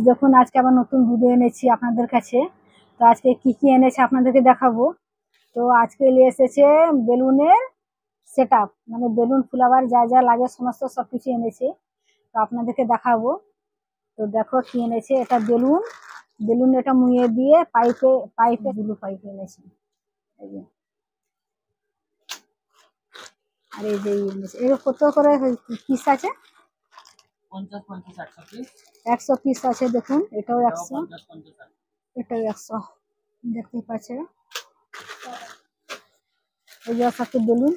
দেখুন আজকে আবার নতুন ভিডিও এনেছি আপনাদের কাছে। তো আজকে কি কি এনেছে আপনাদেরকে দেখাবো। তো আজকে নিয়ে এসেছে বেলুনের সেটআপ, মানে বেলুন ফুলাবার যা যা লাগে সমস্ত সবকিছু এনেছে। তো আপনাদেরকে দেখাবো। তো দেখো কি এনেছে, এটা বেলুন বেলুন এটা মুয়ে দিয়ে পাইপে পাইপে ব্লু পাইপ এনেছে। এই যে, আর এই যে এনেছে, এর কত করে পিস আছে? 100 পিস আছে। দেখুন এটাও 100, এটাও 100, দেখতে পাচ্ছে। এই যে সাথে বেলুন,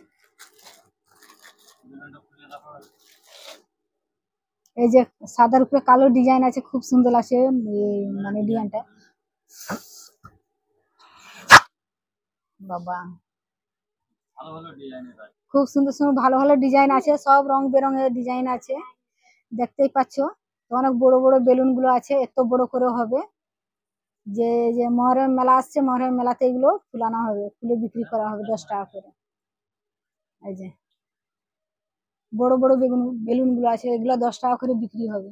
এই যে সাদার উপরে কালো ডিজাইন আছে, খুব সুন্দর আছে মানে ডিজাইনটা। বাবা খুব সুন্দর সুন্দর ভালো ভালো ডিজাইন আছে, সব রং বেরঙের ডিজাইন আছে, দেখতেই পাচ্ছ। তো অনেক বড় বড় বেলুন গুলো আছে, এত বড় করে হবে। যে যে মহরম মেলা আসছে, মহরম মেলাতে এগুলো ফুলানো হবে, ফুলে বিক্রি করা হবে 10 টাকা করে। এই যে বড় বড় বেলুন গুলো আছে, এগুলো 10 টাকা করে বিক্রি হবে।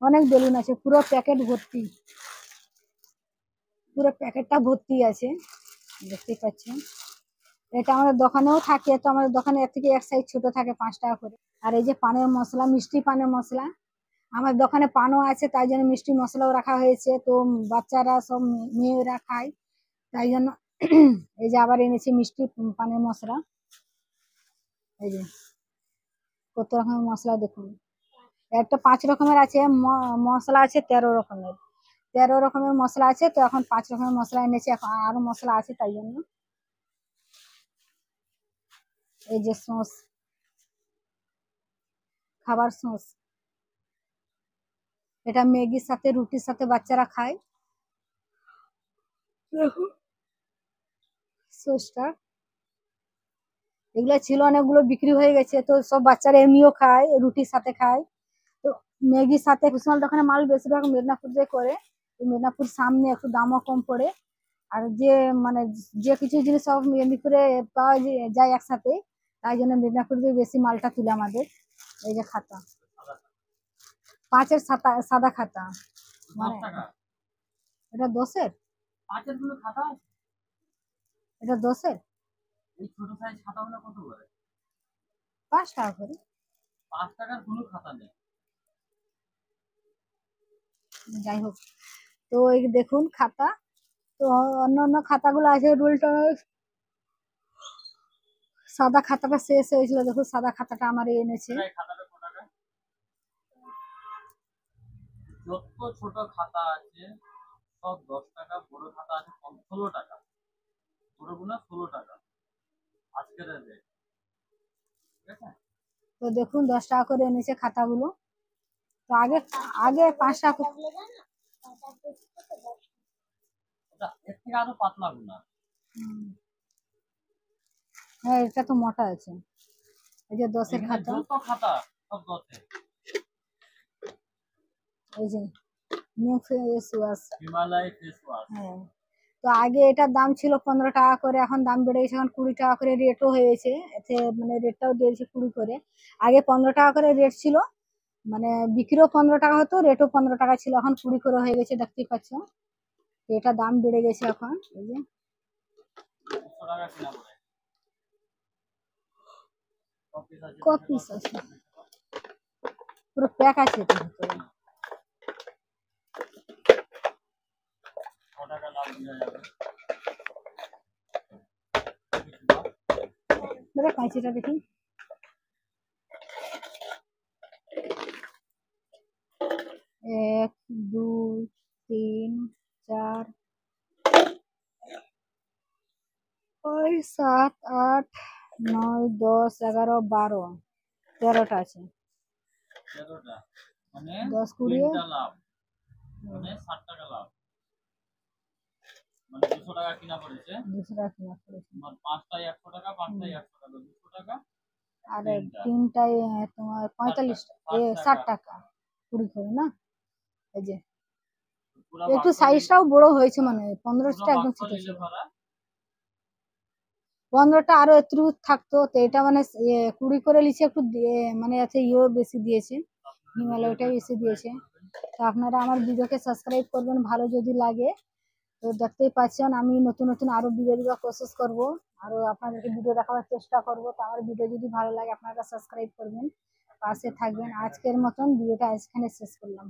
অনেক বেলুন আছে, পুরো প্যাকেট ভর্তি, পুরো প্যাকেটটা ভর্তি আছে, দেখতেই পাচ্ছেন। এটা আমাদের দোকানেও থাকে, তো আমাদের দোকানে এর থেকে এক সাইজ ছোট থাকে, 5 টাকা করে। আর এই যে পানের মশলা, মিষ্টি পানের মশলা, আমার দোকানে পানও আছে, তাই জন্য মিষ্টি মশলাও রাখা হয়েছে। তো বাচ্চারা সব মেয়েরা খায়, তাই জন্য এই যে আবার এনেছি মিষ্টি পানের মশলা। এই যে কত রকমের মশলা দেখুন, একটা 5 রকমের আছে মশলা আছে, 13 রকমের, 13 রকমের মশলা আছে। তো এখন 5 রকমের মশলা এনেছি, এখন আরো মশলা আছে তাই জন্য। এই যে সস, খাবার সস, এটা ম্যাগির সাথে রুটির সাথে বাচ্চারা খায়। দেখো সসটা, এগুলো ছিল অনেকগুলো, বিক্রি হয়ে গেছে। তো সব বাচ্চারা এমনিও খায়, রুটির সাথে খায়। তো ম্যাগির সাথে কুশমাল দোকানে মাল বেশিরভাগ মেদিনীপুর দিয়ে করে, তো মেদিনীপুর সামনে একটু দামও কম পড়ে। আর যে মানে যে কিছু জিনিস সব মেদিনীপুরে পাওয়া যায় একসাথে, তাই জন্য মেদিনীপুর দিয়ে বেশি মালটা তুলে আমাদের। এই যে খাতা, 5-এর সাদা খাতা, মানে এটা 10-এর, এটা 10-এর 5 টাকা করে। যাই হোক, তো এই দেখুন খাতা। তো অন্য অন্য খাতাগুলো আছে রুলটা, সাদা খাতাটা শেষ হয়েছিল, দেখুন সাদা খাতাটা আমার এনেছে। যত ছোট খাতা আছে সব 10 টাকা, বড় খাতা আছে 16 টাকা, বড়গুলো 16 টাকা আজকের রেট। ঠিক আছে, তো দেখুন 10 টাকা করে এনেছে খাতাগুলো। তো আগে আগে 5 টাকা, এর থেকে আরো পাতলা গুনা। হ্যাঁ এটা তো মোটা আছে। এই যে 10-এর খাতা, যত খাতা সব 10-এর। এই যে new face wash, Himalaya face wash. হ্যাঁ। তো আগে এটার দাম ছিল 15 টাকা করে, এখন দাম বেড়ে গেছে, এখন 20 টাকা করে রেটও হয়েছে। এতে মানে রেটটাও দিয়েছে 20 করে। আগে 15 টাকা করে রেট ছিল, মানে বিক্রিও 15 টাকা হতো, রেটও 15 টাকা ছিল, এখন 20 করে হয়ে গেছে, দেখতেই পাচ্ছ। এটা দাম বেড়ে গেছে এখন। এই যে ক পিস আছে, পুরো প্যাক আছে এটার ভিতরে। কাঁচিটা দেখি, 1 2 3 4 5 7 8 9 10 11 12 13টা আছে। 13টা মানে 10 20 লাভ, মানে 60 টাকা লাভ, মানে 200 টাকা কিনা পড়েছে। 200 টাকা কিনা পড়েছে, তোমার 5টায় 100 টাকা, 5টায় 100 টাকা, 200 টাকা। আর তিনটায় তোমার 45 60 টাকা 20 করে না। এই যে একটু সাইজটাও বড় হয়েছে, মানে 15টা একদম ছোট ছিল, 15টা আরো একটু থাকতো। তো এটা মানে 20 করে লিখে একটু মানে আছে ইয়েও বেশি দিয়েছে, হিমালয়টাই এসে দিয়েছে। তো আপনারা আমার ভিডিওকে সাবস্ক্রাইব করবেন ভালো যদি লাগে। তো দেখতেই পাচ্ছেন আমি নতুন নতুন আরো ভিডিও দেওয়ার কোশিশ করব, আরো আপনাদেরকে ভিডিও দেখাবার চেষ্টা করব। তো আমার ভিডিও যদি ভালো লাগে আপনারা সাবস্ক্রাইব করবেন, পাশে থাকবেন। আজকের মতন ভিডিওটা এখানে শেষ করলাম।